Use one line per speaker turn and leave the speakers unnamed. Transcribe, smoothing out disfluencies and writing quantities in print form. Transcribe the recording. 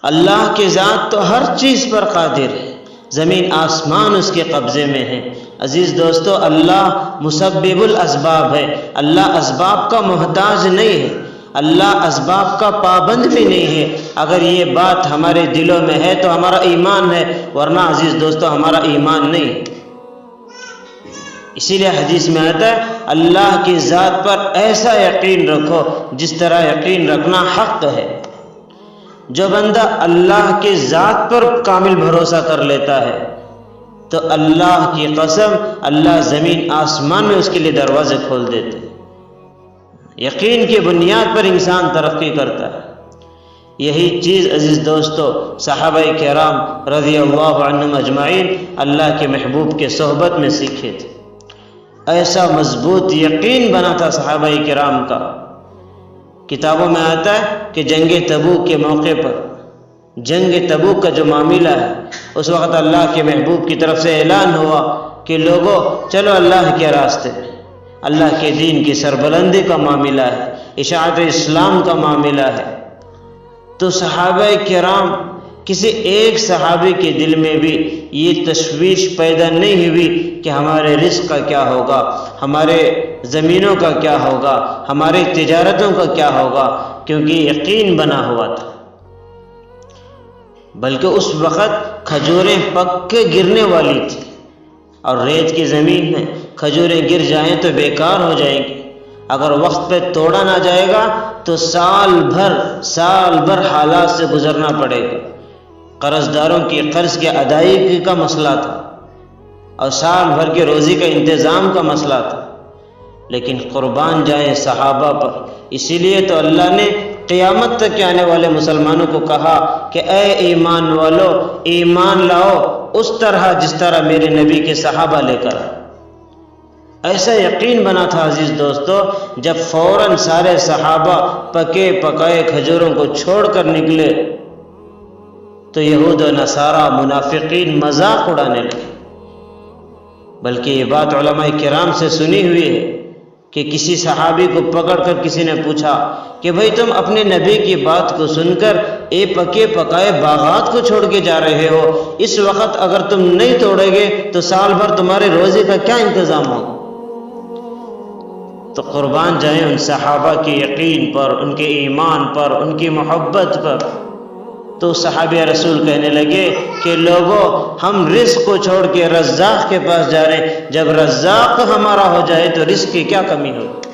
اللہ کی ذات تو ہر چیز پر قادر ہے، زمین آسمان اس کے قبضے میں ہے۔ عزیز دوستو، اللہ مسبب الاسباب ہے، اللہ اسباب کا محتاج نہیں ہے، اللہ اسباب کا پابند بھی نہیں ہے۔ اگر یہ بات ہمارے دلوں میں ہے تو ہمارا ایمان ہے، ورنہ عزیز دوستو ہمارا ایمان نہیں ہے۔ اسی لیے حدیث میں آتا ہے اللہ کی ذات پر ایسا یقین رکھو جس طرح یقین رکھنا حق ہے۔ جو بندہ اللہ کی ذات پر کامل بھروسہ کر لیتا ہے تو اللہ کی قسم اللہ زمین آسمان میں اس کے لیے دروازے کھول دیتے ہیں۔ یقین کی بنیاد پر انسان ترقی کرتا ہے۔ یہی چیز عزیز دوستو صحابہ کرام رضی اللہ عنہم اجمعین اللہ کے محبوب کے صحبت میں سیکھے تھے۔ ایسا مضبوط یقین بنا تھا صحابہ کرام کا۔ کتابوں میں آتا ہے کہ جنگ تبوک کے موقع پر، جنگ تبوک کا جو معاملہ ہے، اس وقت اللہ کے محبوب کی طرف سے اعلان ہوا کہ لوگوں چلو اللہ کے راستے میں، اللہ کے دین کی سربلندی کا معاملہ ہے، اشاعت اسلام کا معاملہ ہے۔ تو صحابہ کرام، کسی ایک صحابی کے دل میں بھی یہ تشویش پیدا نہیں ہوئی کہ ہمارے رزق کا کیا ہوگا، ہمارے زمینوں کا کیا ہوگا، ہماری تجارتوں کا کیا ہوگا، کیونکہ یقین بنا ہوا تھا۔ بلکہ اس وقت کھجوریں پک کے گرنے والی تھی، اور ریت کی زمین میں کھجوریں گر جائیں تو بیکار ہو جائیں گی۔ اگر وقت پہ توڑا نہ جائے گا تو سال بھر حالات سے گزرنا پڑے گا۔ قرض داروں کی قرض کی ادائیگی کا مسئلہ تھا، اور سال بھر کے روزی کا انتظام کا مسئلہ تھا۔ لیکن قربان جائیں صحابہ پر، اسی لیے تو اللہ نے قیامت تک کے آنے والے مسلمانوں کو کہا کہ اے ایمان والو، ایمان لاؤ اس طرح جس طرح میرے نبی کے صحابہ لے کر آئے۔ ایسا یقین بنا تھا عزیز دوستو، جب فوراً سارے صحابہ پکے پکائے کھجوروں کو چھوڑ کر نکلے تو یہود و نصارہ منافقین مذاق اڑانے لگے۔ بلکہ یہ بات علماء کرام سے سنی ہوئی ہے کہ کسی صحابی کو پکڑ کر کسی نے پوچھا کہ بھئی تم اپنے نبی کی بات کو سن کر پکے پکائے باغات کو چھوڑ کے جا رہے ہو، اس وقت اگر تم نہیں توڑے گے تو سال بھر تمہارے روزی کا کیا انتظام ہوگا؟ تو قربان جائیں ان صحابہ کے یقین پر، ان کے ایمان پر، ان کی محبت پر۔ تو صحابہ رسول کہنے لگے کہ لوگوں، ہم رزق کو چھوڑ کے رزاق کے پاس جا رہے ہیں، جب رزاق ہمارا ہو جائے تو رزق کی کیا کمی ہوگی؟